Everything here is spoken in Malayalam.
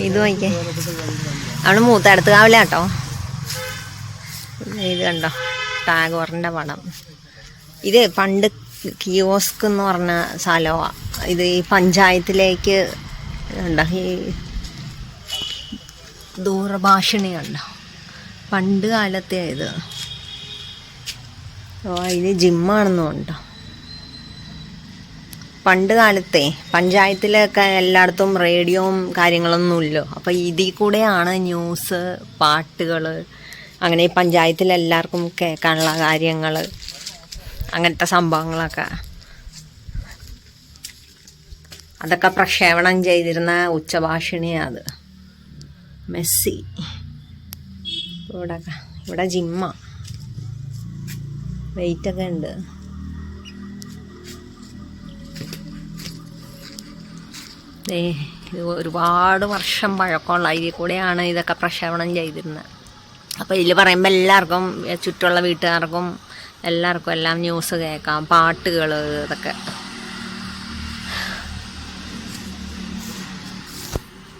ഇത് നോക്കിയേ, അവള് മൂത്തടുത്ത് കാവില്ല കേട്ടോ. ഇത് കണ്ടോ, ടാഗോറിൻ്റെ പടം. ഇത് പണ്ട് കിയോസ്ക് എന്ന് പറഞ്ഞ സ്ഥലമാണ്. ഇത് ഈ പഞ്ചായത്തിലേക്ക് ഉണ്ടോ, ഈ ദൂരഭാഷിണി കണ്ടോ, പണ്ട് കാലത്തെ ഇത്. ഇത് ജിമ്മാണെന്നും ഉണ്ടോ. പണ്ട് കാലത്തെ പഞ്ചായത്തിലൊക്കെ എല്ലായിടത്തും റേഡിയോയും കാര്യങ്ങളൊന്നുമില്ലോ. അപ്പോൾ ഇതിൽ കൂടെയാണ് ന്യൂസ്, പാട്ടുകൾ, അങ്ങനെ ഈ പഞ്ചായത്തിലെല്ലാവർക്കും കേൾക്കാനുള്ള കാര്യങ്ങൾ, അങ്ങനത്തെ സംഭവങ്ങളൊക്കെ അതൊക്കെ പ്രക്ഷേപണം ചെയ്തിരുന്ന ഉച്ചഭാഷിണിയാണ് അത്. മെസ്സി ഇവിടെ ജിമ്മ, വെയിറ്റൊക്കെ ഉണ്ട്. ഇത് ഒരുപാട് വർഷം പഴക്കമുള്ള ഇതിൽ കൂടെയാണ് ഇതൊക്കെ പ്രക്ഷേപണം ചെയ്തിരുന്നത്. അപ്പോൾ ഇതിൽ പറയുമ്പോൾ എല്ലാവർക്കും, ചുറ്റുമുള്ള വീട്ടുകാർക്കും എല്ലാവർക്കും എല്ലാം ന്യൂസ് കേൾക്കാം, പാട്ടുകൾ, ഇതൊക്കെ.